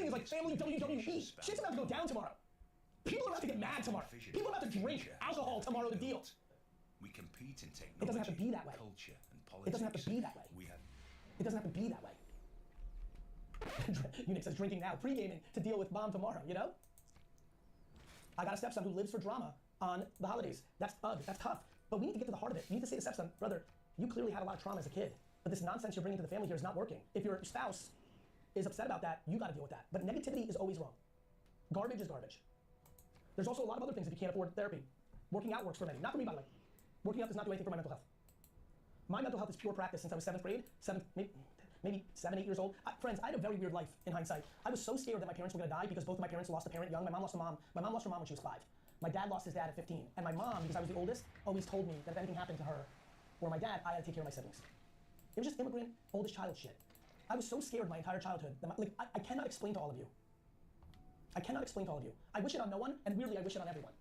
is like family WWE. Shit's about to go down tomorrow. People are about to get mad tomorrow. People are about to drink alcohol tomorrow to deal. We compete in technology, it doesn't have to be that way. Culture, and politics. It doesn't have to be that way. It doesn't have to be that way. Unix says drinking now, pre-gaming to deal with mom tomorrow, you know? I got a stepson who lives for drama on the holidays. That's tough. But we need to get to the heart of it. You need to say to stepson, brother, you clearly had a lot of trauma as a kid, but this nonsense you're bringing to the family here is not working. If your spouse is upset about that, you gotta deal with that. But negativity is always wrong. Garbage is garbage. There's also a lot of other things if you can't afford therapy. Working out works for many. Not for me, by the way. Working out does not do anything for my mental health. My mental health is pure practice since I was 7th grade, maybe 7, 8 years old. Friends, I had a very weird life in hindsight. I was so scared that my parents were gonna die because both of my parents lost a parent young. My mom lost a mom. My mom lost her mom when she was 5. My dad lost his dad at 15. And my mom, because I was the oldest, always told me that if anything happened to her or my dad, I had to take care of my siblings. It was just immigrant, oldest child shit. I was so scared my entire childhood that I cannot explain to all of you. I cannot explain to all of you. I wish it on no one, and weirdly I wish it on everyone.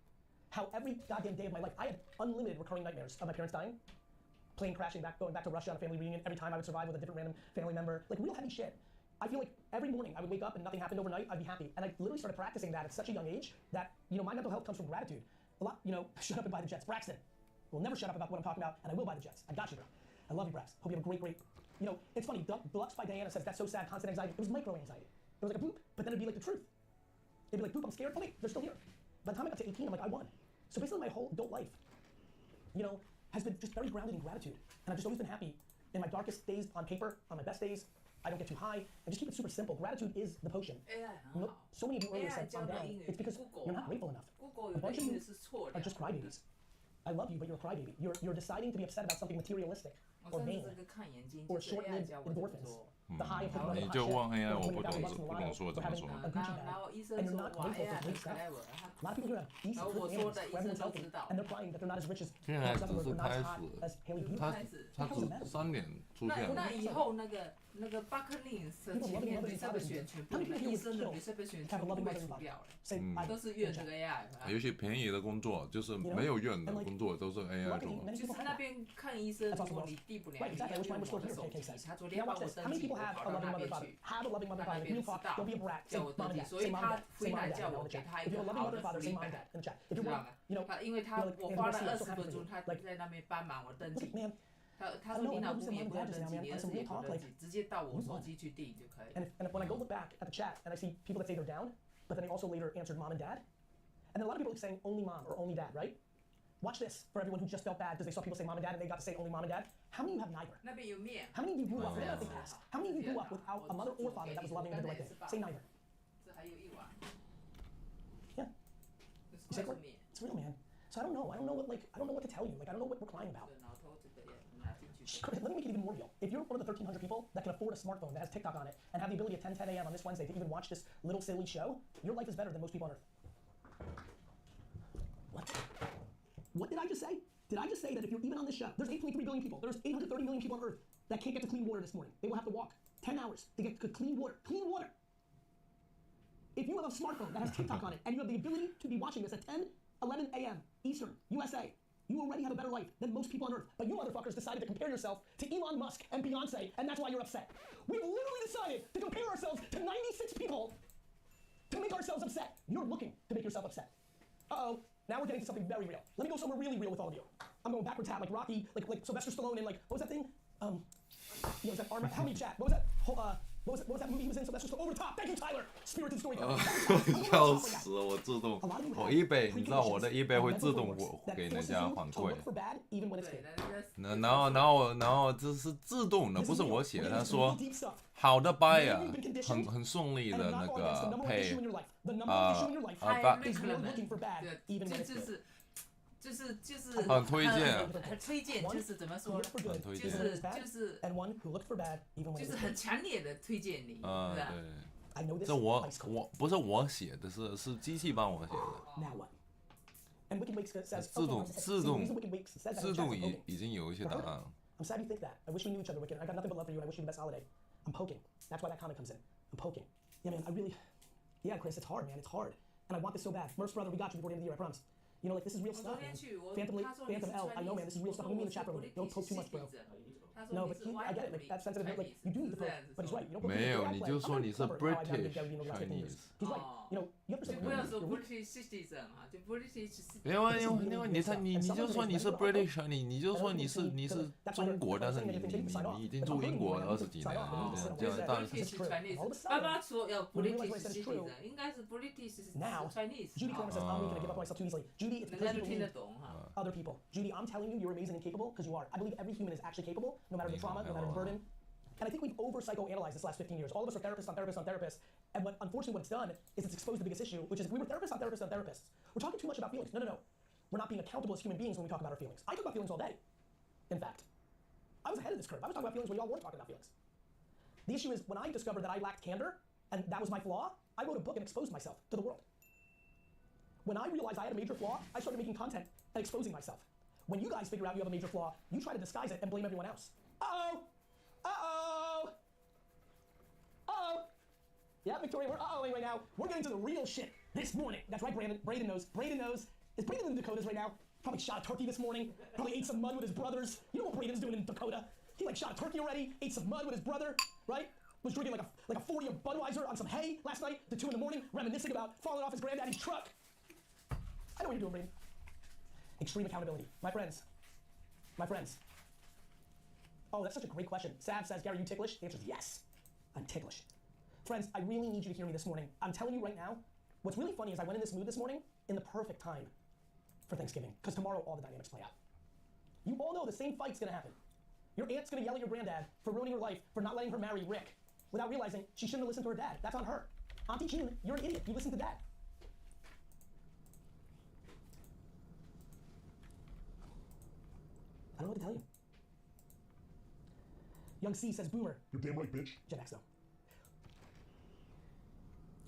How every goddamn day of my life, I had unlimited recurring nightmares of my parents dying, plane crashing going back to Russia on a family reunion, every time I would survive with a different random family member, like real heavy shit. I feel like every morning I would wake up and nothing happened overnight, I'd be happy. And I literally started practicing that at such a young age that, my mental health comes from gratitude. A lot, shut up and buy the Jets. Braxton will never shut up about what I'm talking about, and I will buy the Jets. I got you, bro. I love you, Brax. Hope you have a great, it's funny, Deluxe by Diana says, that's so sad, constant anxiety. It was micro anxiety. It was like a boop, but then it'd be like the truth. It'd be like, boop, I'm scared. Oh wait, they're still here. By the time I got to 18, I'm like, I won. So basically my whole adult life, has been just very grounded in gratitude. And I've just always been happy. In my darkest days on paper, on my best days, I don't get too high. I just keep it super simple. Gratitude is the potion. So many of you earlier said, I'm down. It's because you're not grateful enough. A bunch of you are just crybabies. I love you, but you're a crybaby. You're deciding to be upset about something materialistic or vain or short-lived endorphins. The high of taking你就问 AI， 我不懂说怎么说。a Gucci bag, and you're not grateful for great stuff. A lot of people here have decent families where everyone's healthy, and they're crying that they're not as rich as 现在只是 not 开 as 始 hot as Haley Bieber. 他只3点出现了。那以后那个巴克利前面没被选全部，医生的没被选全部被除掉了，都是用这个 AI。尤其便宜的工作，就是没有院的工作都是 AI 做的。就是那边看医生，如果你递不了，你要用我的手机。他昨天帮我登记，我跑到那边去，那边知道叫我登记，所以他回来叫我给他一个好的 feedback， 知道吗？因为我花了20分钟，他在那边帮忙我登记。他说你脑部也不用登记，你儿子也不用登记，直接到我手机去订就可以。And when I go look back at the chat and I see people that say they're down, but then they also later answered mom and dad, and then a lot of people are saying only mom or only dad, right? Watch this for everyone who just felt bad because they saw people say mom and dad and they got to say only mom and dad. How many of you have neither? 那边有面。How many of you grew up? How many of you grew up without a mother or father that was loving and did the right thing? Say neither. 这还有一碗。Yeah. It's real, man. So I don't know what to tell you. I don't know what we're crying about. Let me make it even more real. If you're one of the 1,300 people that can afford a smartphone that has TikTok on it and have the ability at 10 a.m. on this Wednesday to even watch this little silly show, your life is better than most people on Earth. What? What did I just say? Did I just say that if you're even on this show, there's 8.3 billion people, there's 830 million people on Earth that can't get to clean water this morning. They will have to walk 10 hours to get to clean water. Clean water! If you have a smartphone that has TikTok on it and you have the ability to be watching this at 10, 11 a.m. Eastern, USA, you already have a better life than most people on Earth. But you motherfuckers decided to compare yourself to Elon Musk and Beyonce, and that's why you're upset. We've literally decided to compare ourselves to 96 people to make ourselves upset. You're looking to make yourself upset. Uh-oh, now we're getting to something very real. Let me go somewhere really real with all of you. I'm going backwards hat, like Rocky, like Sylvester Stallone in what was that thing? Was that Help me chat. What was that? What was that movie he was in? Sylvester Stallone. Over the top. Thank you, Tyler. Spirited storytelling. 笑死我自动，我eBay，你知道我的eBay 会自动给人家反馈。然后这是自动的，不是我写的。他说好的 buyer， 很顺利的那个配很推荐，推荐就是怎么说，就是很强烈的推荐你，是吧？对，这我不是我写的，是机器帮我写的。自动已经有一些答案了。I'm sad you think that. I wish we knew each other, Wicked. I got nothing but love for you, and I wish you the best holiday. I'm poking. That's why that comment comes in. I'm poking. Yeah, man, yeah, Chris, it's hard, man. It's hard. And I want this so bad. Merce, brother, we got you before the end of the year, I promise. This is real stuff, man. Phantom L, I know, man, this is real stuff. Let me in the chat for a minute. Don't poke too much, bro. No, but I get it. Like, that's sensitive. Like, you do need to put, but he's right. You don't put 没有，你就说你是 I'm very clever British how I navigated Gary Vee over the last 15 years. Chinese。 He's right. You know, you have to 就 say 不要说 you're British citizen 啊，就 British citizen。你就说你是 British，你就说你是中国，但是你已经住英国20几年了，这样当然。British Chinese， 爸爸说要 British citizen， 应该是 British Chinese。 Judy Corner says, I'm going to give up myself too easily. Judy, it's because you 听得 believe 懂哈。 other people. Judy, I'm telling you, you're amazing and capable because you are. I believe every human is actually capable, no matter the trauma, no matter the burden. And I think we've over-psychoanalyzed this last 15 years. All of us are therapists on therapists on therapists. And unfortunately what it's done is it's exposed the biggest issue, which is if we were therapists on therapists on therapists, we're talking too much about feelings. No. We're not being accountable as human beings when we talk about our feelings. I talk about feelings all day, in fact. I was ahead of this curve. I was talking about feelings when y'all weren't talking about feelings. The issue is when I discovered that I lacked candor, and that was my flaw, I wrote a book and exposed myself to the world. When I realized I had a major flaw, I started making content and exposing myself. When you guys figure out you have a major flaw, you try to disguise it and blame everyone else. Uh-oh! Uh-oh! Uh-oh! Yeah, Victoria, we're uh-ohing right now. We're getting to the real shit this morning. That's right, Brandon. Braden knows. Is Braden in the Dakotas right now? Probably shot a turkey this morning. Probably ate some mud with his brothers. You know what Braden's doing in Dakota? He like shot a turkey already, ate some mud with his brother, right? Was drinking like a 40 of Budweiser on some hay last night to 2 in the morning, reminiscing about falling off his granddaddy's truck. I know what you're doing, Braden. Extreme accountability. My friends. Oh, that's such a great question. Sav says, Gary, you ticklish? The answer is yes. I'm ticklish. Friends, I really need you to hear me this morning. I'm telling you right now, what's really funny is I went in this mood this morning in the perfect time for Thanksgiving, because tomorrow all the dynamics play out. You all know the same fight's gonna happen. Your aunt's gonna yell at your granddad for ruining her life, for not letting her marry Rick, without realizing she shouldn't have listened to her dad. That's on her. Auntie June, you're an idiot. You listened to dad. I don't know what to tell you. Young C says, Boomer. You're damn right, bitch. Gen X, though.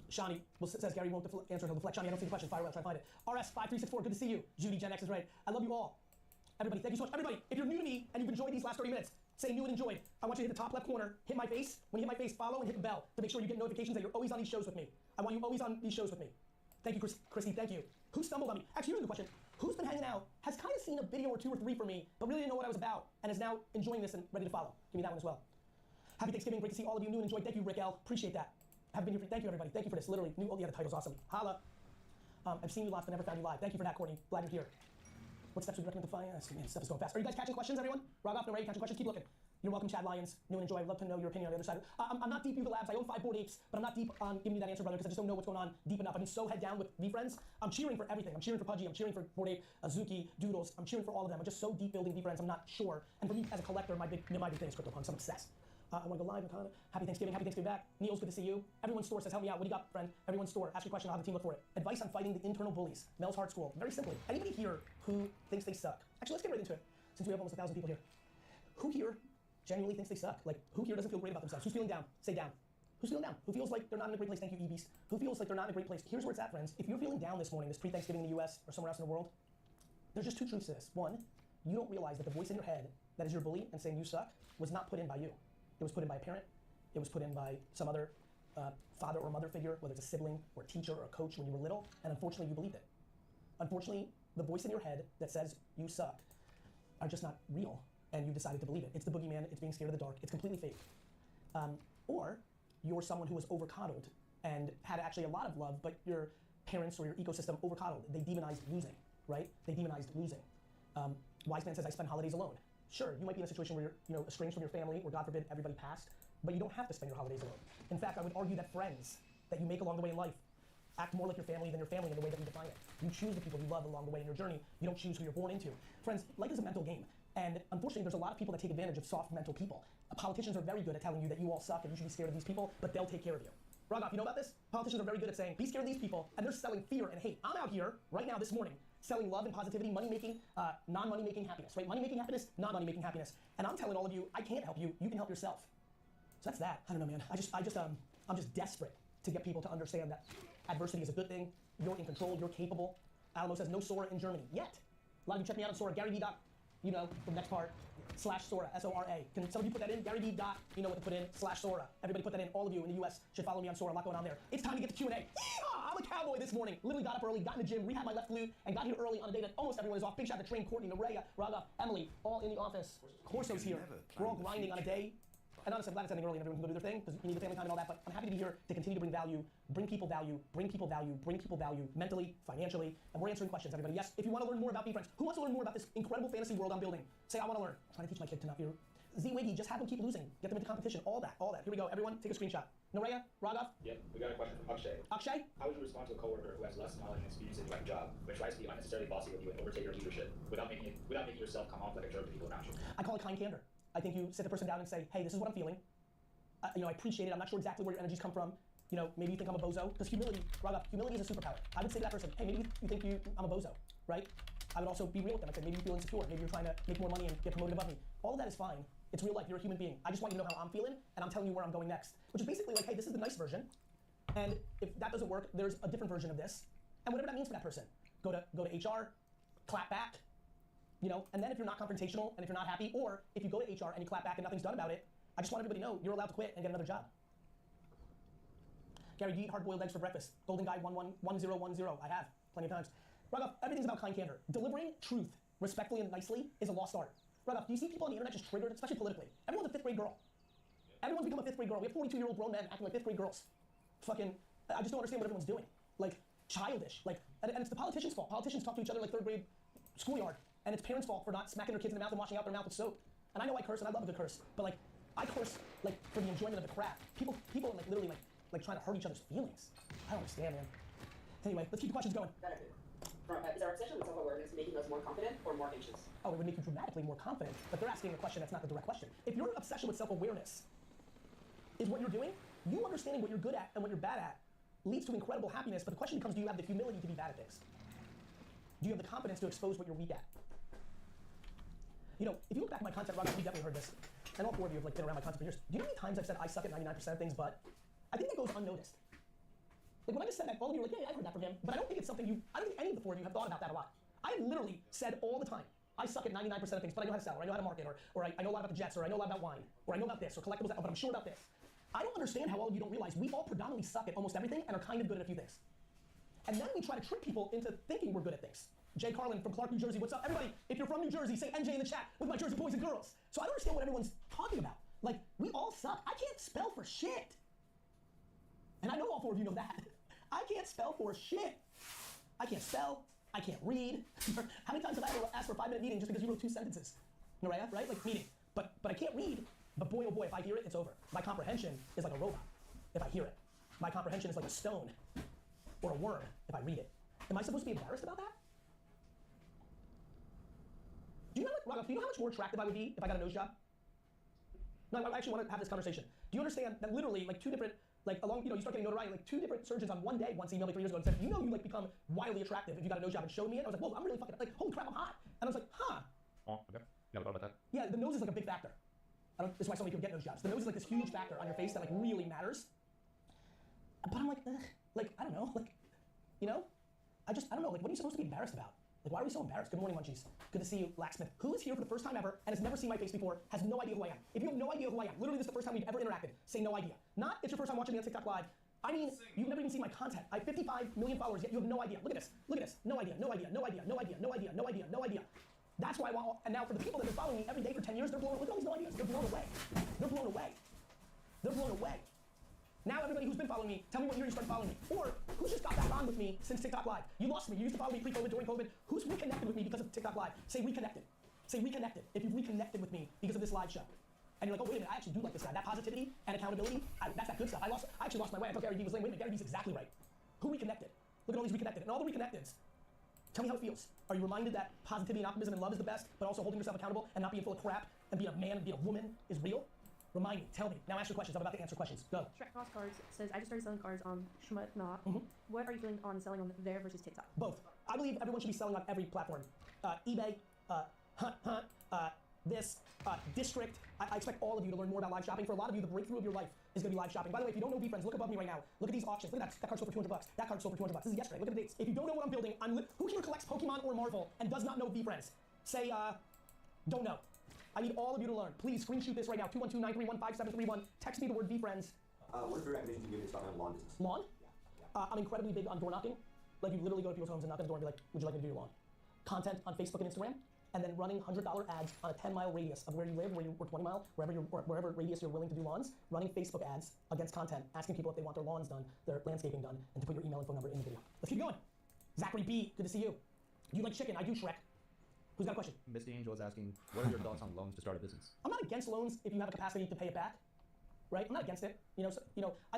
Shawnee says, Gary won't answer until deflect. Shawnee, I don't see the question. Fire away, I'll try to find it. RS5364, good to see you. Judy, Gen X is right. I love you all. Everybody, thank you so much. Everybody, if you're new to me and you've enjoyed these last 30 minutes, say new and enjoyed. I want you to hit the top left corner, hit my face. When you hit my face, follow and hit the bell to make sure you get notifications that you're always on these shows with me. I want you always on these shows with me. Thank you, Christy, thank you. Who stumbled on me? Actually, here's the question. Who's been hanging out, has kind of seen a video or 2 or 3 from me, but really didn't know what I was about, and is now enjoying this and ready to follow? Give me that one as well. Happy Thanksgiving, great to see all of you new and enjoyed. Thank you, Rick L. Appreciate that. Haven't been here for, thank you, everybody. Thank you for this. Literally, new, oh yeah, the title's awesome. Holla. I've seen you lots, but never found you live. Thank you for that, Courtney. Glad you're here. What steps would you recommend to find? Man, stuff is going fast. Are you guys catching questions, everyone? Rogoff, no way, catching questions? Keep looking. You're welcome, Chad Lyons. New and enjoy. I'd love to know your opinion on the other side. I'm not deep Yuga Labs. I own 5 board apes, but I'm not deep on giving you that answer, brother, because I just don't know what's going on deep enough. I've been so head down with V-Friends. I'm cheering for everything. I'm cheering for Pudgy. I'm cheering for Board Ape, Azuki, Doodles. I'm cheering for all of them. I'm just so deep building V-Friends. I'm not sure. And for me, as a collector, my big thing is CryptoPunks. I'm obsessed. I want to go live and comment. Happy Thanksgiving back. Neil's good to see you. Everyone's store says, help me out. What do you got, friend? Everyone's store. Ask your question. I'll have the team look for it. Advice on fighting the internal bullies. Mel's Heart School. Very simply. Anybody here who thinks they suck? Actually, let's get right into it, since we have almost 1,000 people here. Who here genuinely thinks they suck? Like, who here doesn't feel great about themselves? Who's feeling down? Say down. Who's feeling down? Who feels like they're not in a great place? Thank you, EBs. Who feels like they're not in a great place? Here's where it's at, friends. If you're feeling down this morning, this pre-Thanksgiving in the US or somewhere else in the world, there's just 2 truths to this. One, you don't realize that the voice in your head that is your bully and saying you suck was not put in by you. It was put in by a parent. It was put in by some other father or mother figure, whether it's a sibling or a teacher or a coach when you were little, and unfortunately you believed it. Unfortunately, the voice in your head that says you suck are just not real, and you decided to believe it. It's the boogeyman, it's being scared of the dark, it's completely fake. Or you're someone who was over-coddled and had actually a lot of love, but your parents or your ecosystem over-coddled. They demonized losing, right? They demonized losing. Wise man says, I spend holidays alone. Sure, you might be in a situation where you're estranged from your family, or God forbid, everybody passed, but you don't have to spend your holidays alone. In fact, I would argue that friends that you make along the way in life act more like your family than your family in the way that we define it. You choose the people you love along the way in your journey. You don't choose who you're born into. Friends, life is a mental game. And unfortunately, there's a lot of people that take advantage of soft mental people. Politicians are very good at telling you that you all suck and you should be scared of these people, but they'll take care of you. Rogoff, you know about this? Politicians are very good at saying, be scared of these people, and they're selling fear and hate. I'm out here, right now, this morning, selling love and positivity, money-making, non-money-making happiness, right? Money-making happiness, non-money-making happiness. And I'm telling all of you, I can't help you, you can help yourself. So that's that. I don't know, man. I'm just desperate to get people to understand that adversity is a good thing. You're in control, you're capable. Alamo says no Sora in Germany, yet. A lot of you check me out on Sora, Gary V. You know, from next part. /Sora, S-O-R-A. Can some of you put that in? Gary V. You know what to put in, /Sora. Everybody put that in. All of you in the US should follow me on Sora. A lot going on there. It's time to get to Q&A. Yeehaw! I'm a cowboy this morning. Literally got up early, got in the gym, rehabbed my left glute, and got here early on a day that almost everyone is off. Big shout out to Train, Courtney, Nerea, Raga, Emily, all in the office. Corso's here. We're all grinding on a day. And honestly, I'm glad it's ending early and everyone can go do their thing, because you need the family time and all that, but I'm happy to be here to continue to bring value, bring people value, bring people value, bring people value, mentally, financially, and we're answering questions, everybody. Yes, if you want to learn more about VeeFriends, who wants to learn more about this incredible fantasy world I'm building? Say, I want to learn. I'm trying to teach my kid to not be Z-Wiggy, just have them keep losing, get them into competition, all that. Here we go, everyone, take a screenshot. Nerea, Raghav? Yep, we got a question from Akshay. Akshay? How would you respond to a coworker who has less knowledge and experience in your job, but tries to be unnecessarily bossy with you and overtake your leadership without making yourself come off like a jerk to people around you? I call it kind candor. I think you sit the person down and say, hey, this is what I'm feeling. I appreciate it. I'm not sure exactly where your energies come from. Maybe you think I'm a bozo. Because humility is a superpower. I would say to that person, hey, maybe you think I'm a bozo, right? I would also be real with them. I'd say, maybe you feel insecure. Maybe you're trying to make more money and get promoted above me. All of that is fine. It's real life. You're a human being. I just want you to know how I'm feeling, and I'm telling you where I'm going next. Which is basically like, hey, this is the nice version. And if that doesn't work, there's a different version of this. And whatever that means for that person. Go to HR, clap back, and then if you're not confrontational and if you're not happy, or if you go to HR and you clap back and nothing's done about it, I just want everybody to know you're allowed to quit and get another job. Gary, do you eat hard-boiled eggs for breakfast? Golden Guy 111010. I have, plenty of times. Raghav, everything's about kind candor. Delivering truth respectfully and nicely is a lost art. Raghav, do you see people on the internet just triggered, especially politically? Everyone's a 5th grade girl. Everyone's become a 5th grade girl. We have 42-year-old grown men acting like 5th grade girls. Fucking, I just don't understand what everyone's doing. Like, childish. Like, and it's the politicians' fault. Politicians talk to each other like 3rd grade schoolyard, and it's parents' fault for not smacking their kids in the mouth and washing out their mouth with soap. And I know I curse, and I love a good curse, but like, I curse like for the enjoyment of the craft. People are like literally like trying to hurt each other's feelings. I don't understand, man. Anyway, let's keep the questions going. Is our obsession with self-awareness making us more confident or more anxious? Oh, it would make you dramatically more confident, but they're asking a question that's not the direct question. If your obsession with self-awareness is what you're doing, you understanding what you're good at and what you're bad at leads to incredible happiness, but the question becomes, do you have the humility to be bad at things? Do you have the confidence to expose what you're weak at? If you look back at my content, Roger, you definitely heard this, and all 4 of you have been around my content for years. Do you know how many times I've said I suck at 99% of things, but I think that goes unnoticed. Like when I just said that, all of you are like, yeah, I've heard that from him, but I don't think it's something I don't think any of the 4 of you have thought about that a lot. I have literally said all the time, I suck at 99% of things, but I know how to sell, or I know how to market, or I know a lot about the Jets, or I know a lot about wine, or I know about this, or collectibles, but I'm sure about this. I don't understand how all of you don't realize we all predominantly suck at almost everything and are kind of good at a few things. And then we try to trick people into thinking we're good at things. Jay Carlin from Clark, New Jersey, what's up? Everybody, if you're from New Jersey, say NJ in the chat with my Jersey boys and girls. So I don't understand what everyone's talking about. Like, we all suck. I can't spell for shit. And I know all 4 of you know that. I can't spell for shit. I can't spell. I can't read. How many times have I ever asked for a 5-minute meeting just because you wrote 2 sentences? Nerea, right? Like, meeting. But I can't read. But boy, oh boy, if I hear it, it's over. My comprehension is like a robot if I hear it. My comprehension is like a stone or a worm if I read it. Am I supposed to be embarrassed about that? Do you know, Raghav, do you know how much more attractive I would be if I got a nose job? No, I actually want to have this conversation. Do you understand that literally, like 2 different, like along, you start getting notoriety, like 2 different surgeons on one day once emailed me 3 years ago and said, you like become wildly attractive if you got a nose job, and showed me it. I was like, whoa, I'm really fucking, like, holy crap, I'm hot. And I was like, huh. Oh, okay. Never thought about that. Yeah, the nose is like a big factor. This is why so many people get nose jobs. The nose is like this huge factor on your face that like really matters. But I'm like, I don't know, I don't know, like, what are you supposed to be embarrassed about? Like, why are we so embarrassed? Good morning, Munchies. Good to see you, Lacksmith. Who is here for the first time ever and has never seen my face before, has no idea who I am? If you have no idea who I am, literally this is the first time we've ever interacted, say no idea. Not it's your first time watching me on TikTok Live. I mean, you've never even seen my content. I have 55 million followers, yet you have no idea. Look at this, look at this. No idea, no idea, no idea, no idea, no idea, no idea, no idea. That's why I want, and now for the people that have been following me every day for 10 years, they're blown away. Look at all these no ideas, they're blown away. They're blown away. They're blown away. Now everybody who's been following me, tell me what year you started following me. Or who's just got back on with me since TikTok Live. You lost me, you used to follow me pre-COVID, during COVID. Who's reconnected with me because of TikTok Live? Say reconnected. Say reconnected. If you've reconnected with me because of this live show. And you're like, oh wait a minute, I actually do like this guy. That positivity and accountability, that's that good stuff. I actually lost my way. I thought Gary Vee was lame. Wait a minute, Gary Vee's exactly right. Who reconnected? Look at all these reconnected. And all the reconnecteds, tell me how it feels. Are you reminded that positivity and optimism and love is the best, but also holding yourself accountable and not being full of crap and being a man and being a woman is real? Remind me, tell me. Now ask your questions. I'm about to answer questions. Go. Shrek Cross Cards says, I just started selling cards on Shmutnot. What are you feeling on selling on there versus TikTok? Both. I believe everyone should be selling on every platform. eBay, Hunt, District. I expect all of you to learn more about live shopping. For a lot of you, the breakthrough of your life is going to be live shopping. By the way, if you don't know VeeFriends, look above me right now. Look at these auctions. Look at that. That card sold for $200. That card sold for $200. This is yesterday. Look at the dates. If you don't know what I'm building, who here collects Pokemon or Marvel and does not know VeeFriends? Say, don't know. I need all of you to learn. Please screenshot this right now. 212-931-5731. Text me the word VFriends. What are your recommendations you give me to start my own lawn business? Lawn? I'm incredibly big on door knocking. Like, you literally go to people's homes and knock on the door and be like, would you like me to do your lawn? Content on Facebook and Instagram, and then running $100 ads on a 10-mile radius of where you live, or 20-mile, wherever radius you're willing to do lawns, running Facebook ads against content, asking people if they want their lawns done, their landscaping done, and to put your email and phone number in the video. Let's keep going. Zachary B, good to see you. Do you like chicken? I do, Shrek. Who's got a question? Misty Angel is asking, what are your thoughts on loans to start a business? I'm not against loans if you have a capacity to pay it back. Right? I'm not against it. I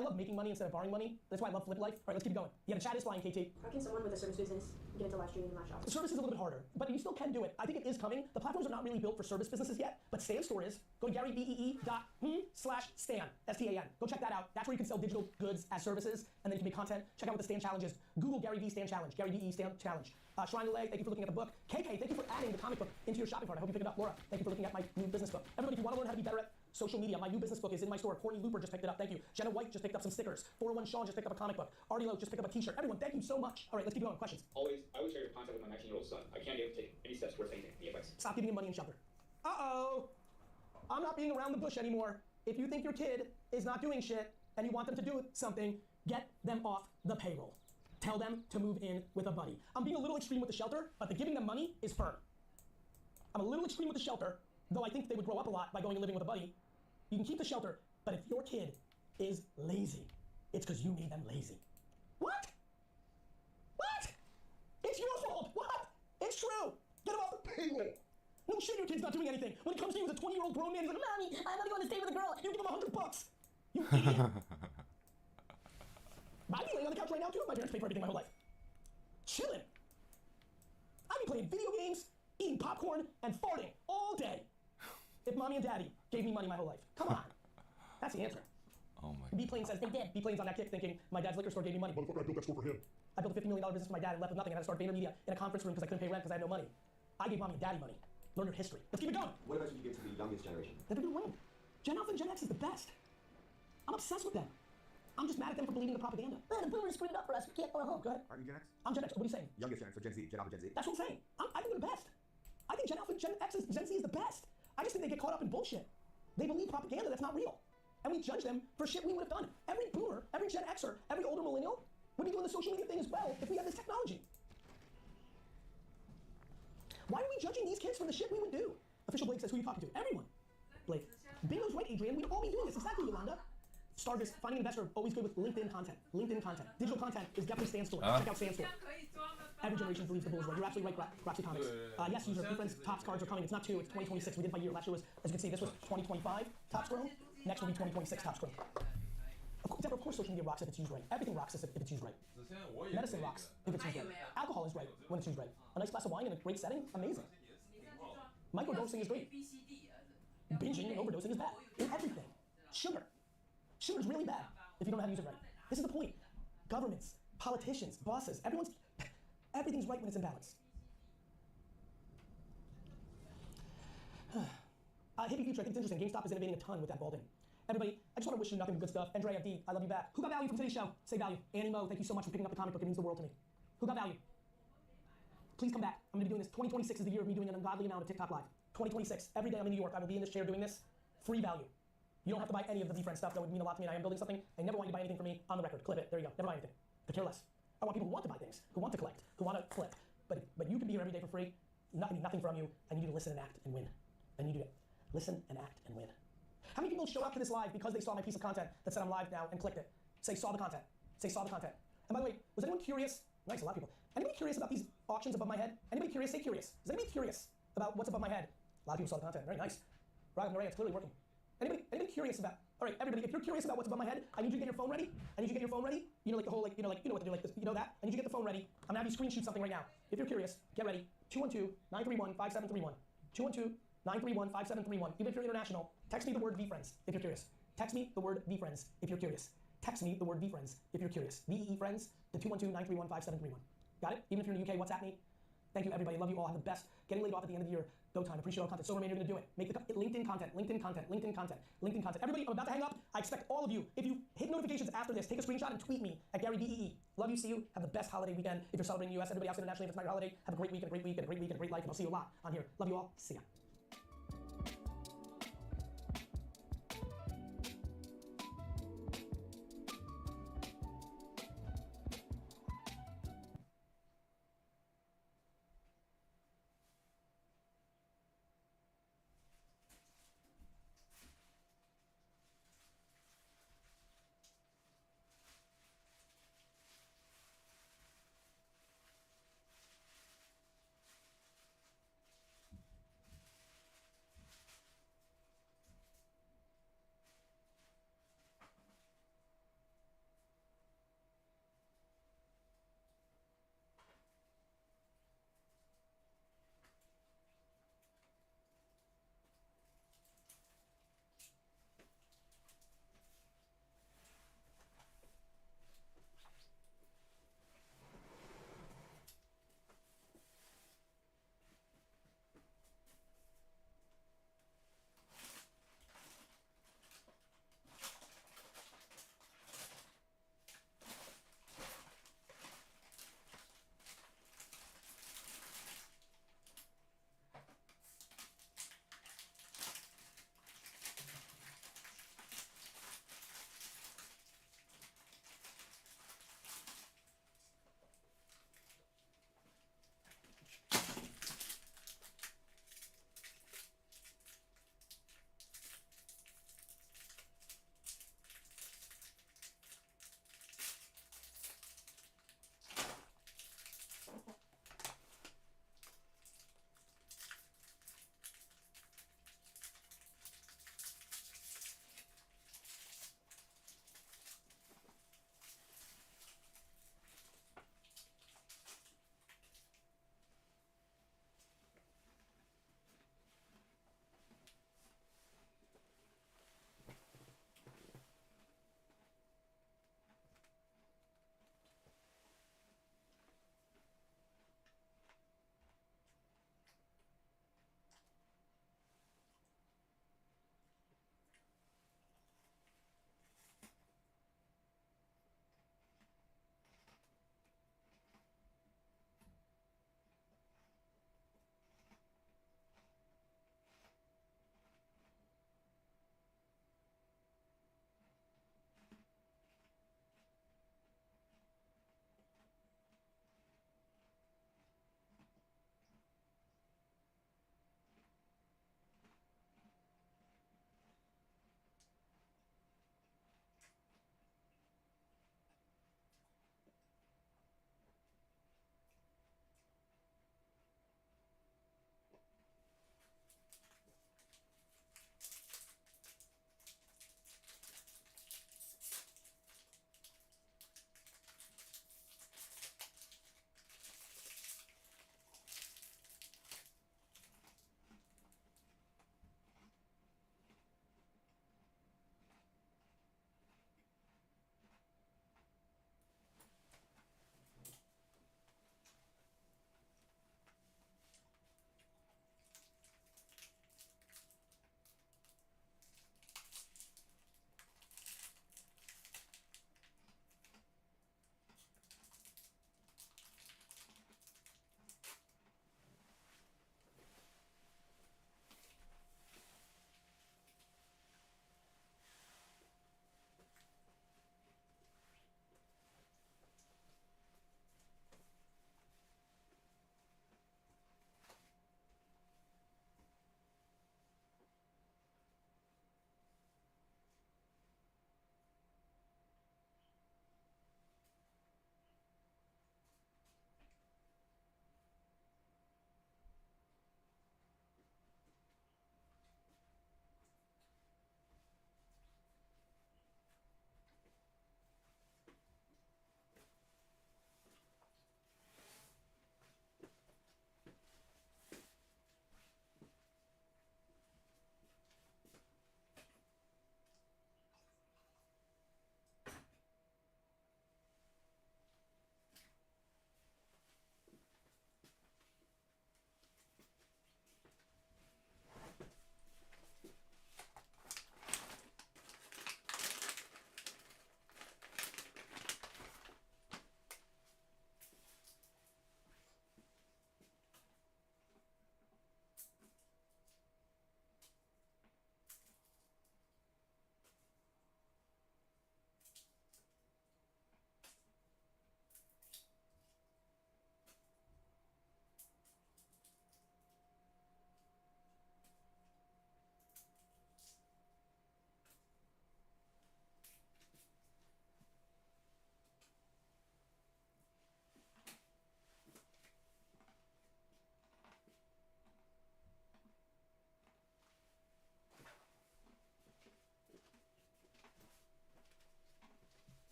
love making money instead of borrowing money. That's why I love Flip Life. All right, let's keep going. Yeah, the chat is flying, KT. How can someone with a service business get into live streaming and live shopping? The service is a little bit harder, but you still can do it. I think it is coming. The platforms are not really built for service businesses yet, but Stan Store is. Go to GaryBee.com/Stan, S-T-A-N. Go check that out. That's where you can sell digital goods as services, and then you can make content. Check out what the Stan Challenge is. Google Gary V Stan Challenge, Gary V Stan Challenge. Shrine Leg, thank you for looking at the book. KK, thank you for adding the comic book into your shopping cart. I hope you pick it up. Laura, thank you for looking at my new business book. Everybody, if you want to learn how to be better at social media, my new business book is in my store. Courtney Looper just picked it up. Thank you. Jenna White just picked up some stickers. 401 Sean just picked up a comic book. Artie Lowe just picked up a t-shirt. Everyone, thank you so much. All right, let's keep going. Questions? I always share your content with my 19-year-old son. I can't be able to take any steps towards anything. Any advice? Stop giving him money and shelter. Uh-oh. I'm not being around the bush anymore. If you think your kid is not doing shit and you want them to do something, get them off the payroll. Tell them to move in with a buddy. I'm being a little extreme with the shelter, but the giving them money is firm. I'm a little extreme with the shelter, though I think they would grow up a lot by going and living with a buddy. You can keep the shelter, but if your kid is lazy, it's because you made them lazy. What? What? It's your fault. What? It's true. Get them off the payroll. No shit, your kid's not doing anything. When it comes to you as a 20-year-old grown man, he's like, Mommy, I want to go on a date with a girl. You give him $100. You idiot. I'd be laying on the couch right now too if my parents paid for everything my whole life. Chilling. I'd be playing video games, eating popcorn, and farting all day if mommy and daddy gave me money my whole life. Come on. That's the answer. Oh my. B-Plane says they did. B-Plane's on that kick thinking my dad's liquor store gave me money. Motherfucker, I built that store for him. I built a $50 million business for my dad and left with nothing. I had to start VaynerMedia in a conference room because I couldn't pay rent because I had no money. I gave mommy and daddy money. Learn your history. Let's keep it going. What advice would you give to the youngest generation? They're gonna win. Gen Alpha and Gen X is the best. I'm obsessed with them. I'm just mad at them for believing the propaganda. The boomers screwed it up for us. We can't go home. Go ahead. Aren't you Gen X? I'm Gen X. What are you saying? Youngest Gen X, so Gen Z, Gen Alpha, Gen Z. That's what I'm saying. I think they're the best. I think Gen Alpha, Gen X, Gen Z is the best. I just think they get caught up in bullshit. They believe propaganda that's not real. And we judge them for shit we would have done. Every boomer, every Gen Xer, every older millennial would be doing the social media thing as well if we had this technology. Why are we judging these kids for the shit we would do? Official Blake says, who are you talking to? Everyone. Blake. Bingo's right, Adrian. We'd all be doing this. Exactly, Yolanda. Stargist, finding an investor, always good with LinkedIn content. LinkedIn content. Digital content is definitely Stan Store. Check out Stan Store. Every generation believes the bull is right. You're absolutely right, Roxy Comics. Yes, user, friends, Topps cards are coming. It's not 2, it's 2026. We did by year. Last year was, as you can see, this was 2025 Topps Grown. Next will be 2026 Topps Grown. Of course, social media rocks if it's used right. Everything rocks if it's used right. Medicine rocks if it's used right. Alcohol is right when it's used right. A nice glass of wine in a great setting, amazing. Microdosing is great. Binging and overdosing is bad. In everything. Sugar. Sugar's really bad if you don't know how to use it right. This is the point. Governments, politicians, bosses, everything's right when it's in balance. Hippie Future, I think it's interesting. GameStop is innovating a ton with that balding. Everybody, I just want to wish you nothing but good stuff. Andrea D, I love you back. Who got value from today's show? Say value. Annie Mo, thank you so much for picking up the comic book. It means the world to me. Who got value? Please come back. I'm going to be doing this. 2026 is the year of me doing an ungodly amount of TikTok Live. 2026. Every day I'm in New York. I will be in this chair doing this. Free value. You don't have to buy any of the VFriend stuff. That would mean a lot to me. I am building something. I never want you to buy anything from me on the record. Clip it. There you go. Never buy anything. Could care less. I want people who want to buy things, who want to collect, who want to flip. But you can be here every day for free. Nothing from you. I need you to listen and act and win. I need you to listen and act and win. How many people show up to this live because they saw my piece of content that said I'm live now and clicked it? Say saw the content. Say saw the content. And by the way, was anyone curious? Nice, a lot of people. Anybody curious about these auctions above my head? Anybody curious? Say curious. Is anybody curious about what's above my head? A lot of people saw the content. Very nice. Raghav Naraya, it's clearly working. Anybody curious about? All right, everybody, if you're curious about what's above my head, I need you to get your phone ready. I need you to get your phone ready. You know, like the whole, you know what to do, like this, you know that? I need you to get the phone ready. I'm gonna have you screenshot something right now. If you're curious, get ready. 212-931-5731. 212-931-5731. Even if you're international, text me the word VFriends if you're curious. Text me the word VFriends if you're curious. Text me the word VFriends if you're curious. VEE friends to 212-931-5731. Got it? Even if you're in the UK, WhatsApp me. Thank you, everybody. Love you all. Have the best. Getting laid off at the end of the year. Go time. Appreciate all content. So, Romain, you're going to do it. Make the LinkedIn content. LinkedIn content. LinkedIn content. LinkedIn content. Everybody, I'm about to hang up. I expect all of you. If you hit notifications after this, take a screenshot and tweet me at GaryBee. Love you. See you. Have the best holiday weekend. If you're celebrating the US, everybody else internationally, if it's not your holiday, have a great week and a great week and a great week and a great life. And I'll see you a lot on here. Love you all. See ya.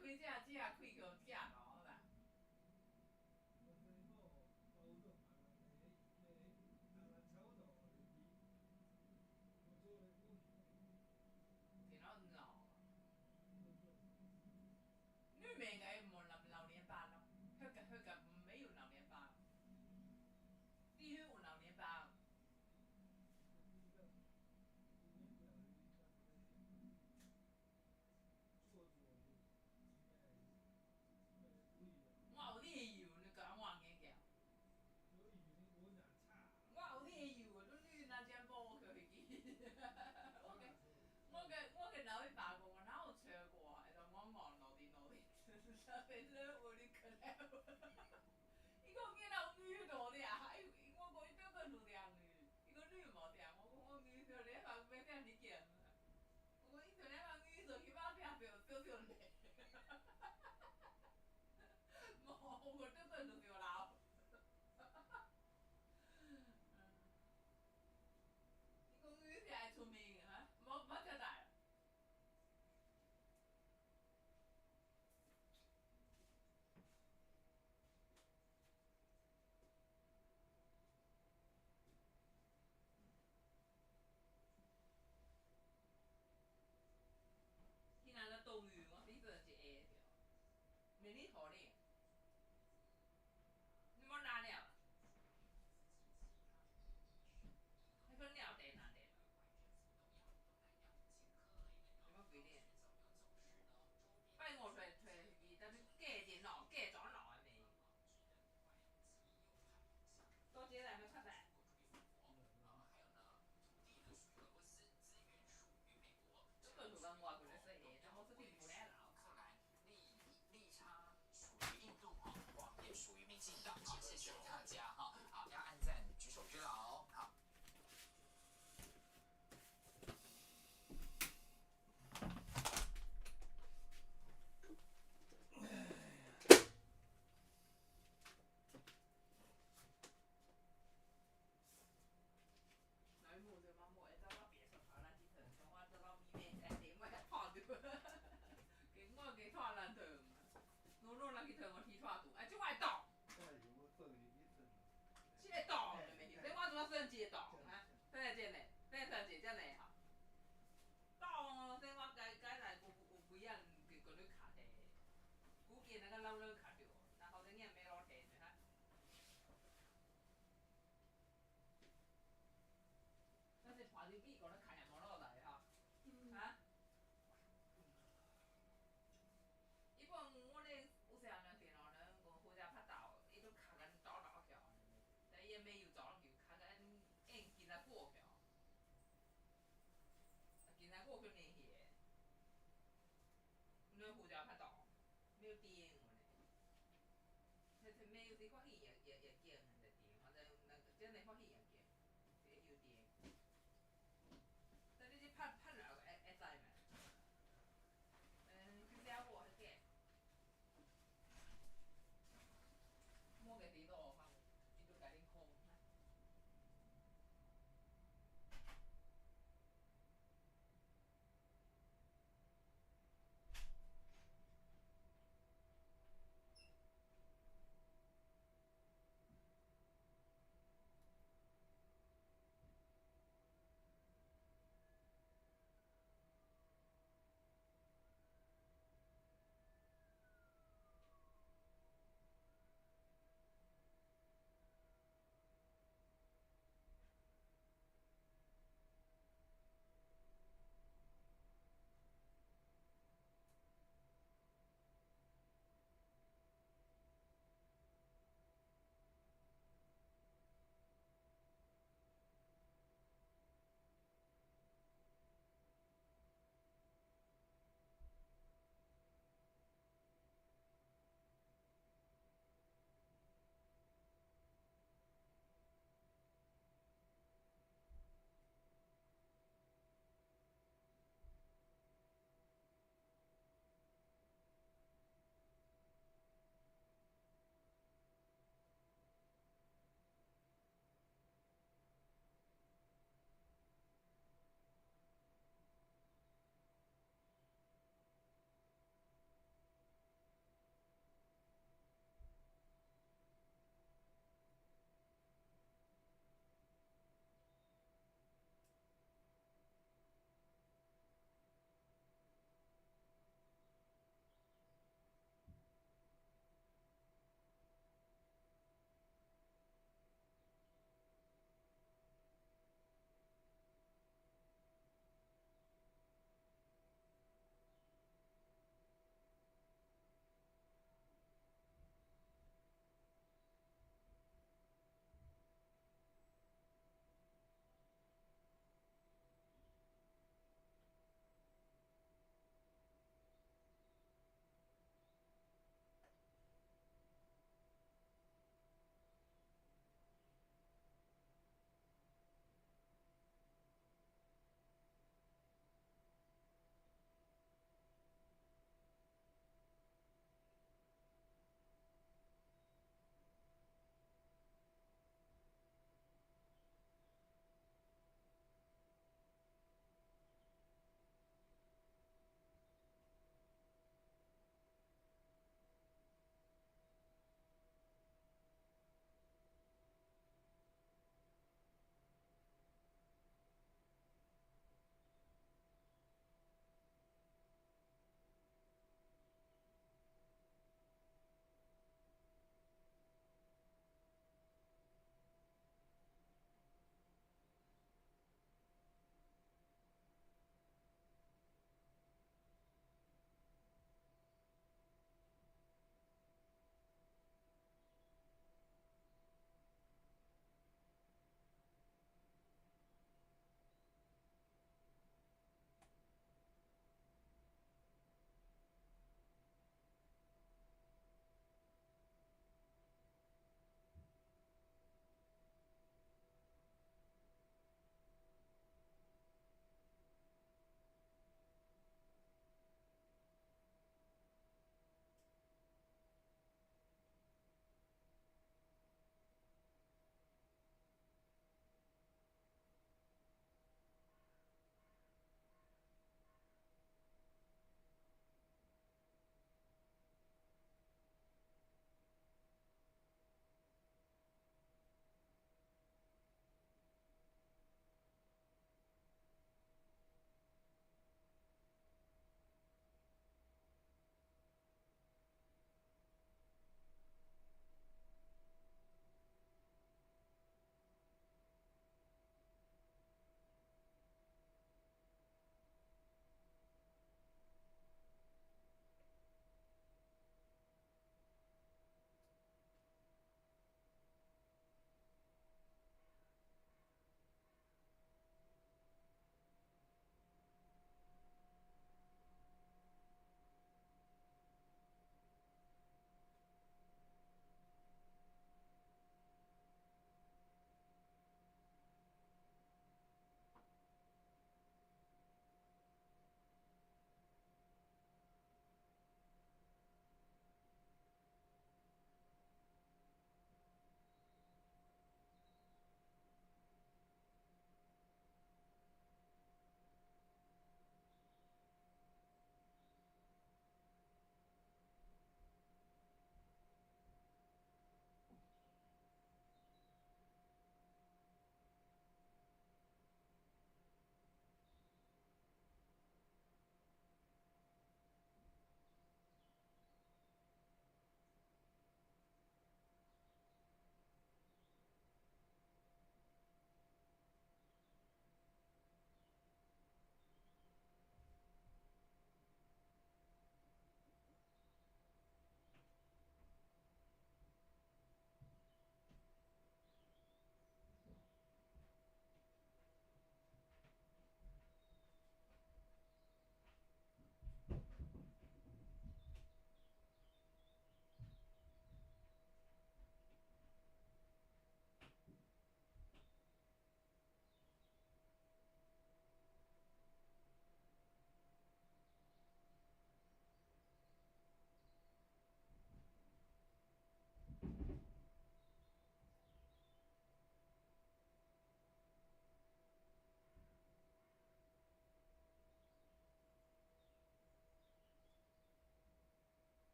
开这开叫假咯啦。挺闹闹。女妹应该没老年斑咯，那个没有老年斑，地狱有老年斑。我有你油，你讲我眼镜。我有你油，你那只无去去。我跟老一爸讲，我哪有找过？会当我望老弟，那边你有你可能。伊讲囡仔有女多的啊，我讲伊倒个有两女，伊讲女无定，我女着你话要定你见。我讲伊着你话女着起码定着你。无，我倒个就着老。伊讲女是爱出名啊，无交代。去那个动物园，我比做一下着，没你好哩，你莫拿了，那个鸟在哪里？什么规定？拜我出去，但是假电脑、假转脑的没有。到现在没看在。这个就跟外国的说，但我是听不来了。利差属于印度哈，广也属于民进党，好，谢谢大家哈，好，要按赞举手之劳，好。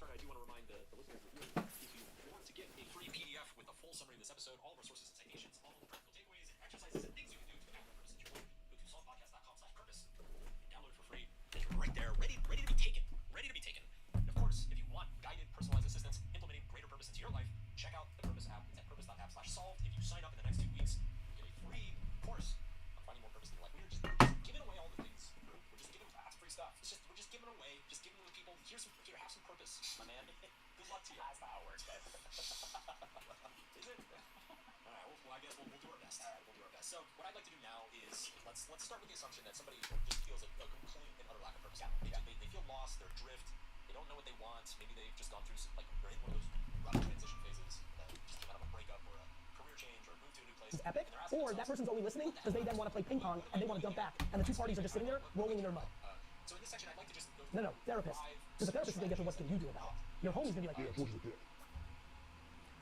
start, I do want to remind the listeners of the viewers, if you want to get a free PDF with a full summary of this episode, all of our sources and citations, all of the practical takeaways and exercises and things you can do to enact the purpose that you want, go to solvepodcast.com/purpose and download it for free. And you're right there, ready to be taken. Ready to be taken. And of course, if you want guided, personalized assistance implementing greater purpose into your life, check out the Purpose app. It's at purpose.app/solved. If you sign up in the next 2 weeks, you get a free course on finding more purpose in your life. We're just giving away all the things. We're just giving lots of free stuff. We're just giving away, just giving it to people. Here, have some purpose, my man. Good luck to you. That's not how it works, man. Is it? All right. Well, I guess we'll do our best. All right, we'll do our best. So, what I'd like to do now is let's start with the assumption that somebody just feels a complete and utter lack of purpose. They feel lost. They're adrift. They don't know what they want. Maybe they've just gone through some, like, they're in one of those rough transition phases that just came out of a breakup or a career change or moved to a new place. It's epic, or that person's only listening because they then want to play ping pong and they want to dump back, and the two parties are just sitting there rolling in their mud. So in this section, I'd like to just go through No, therapist. Because the therapist is going to get to what can you do about it. Your homie's going to be like, yeah, what you do?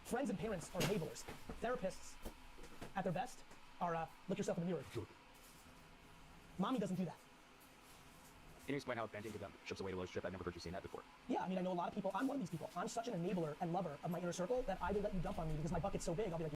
Friends and parents are enablers. Therapists, at their best, are look yourself in the mirror. Mommy doesn't do that. Can you explain how venting strips away the relationship? I've never heard you saying that before. Yeah, I mean, I know a lot of people. I'm one of these people. I'm such an enabler and lover of my inner circle that I will let you dump on me because my bucket's so big. I'll be like,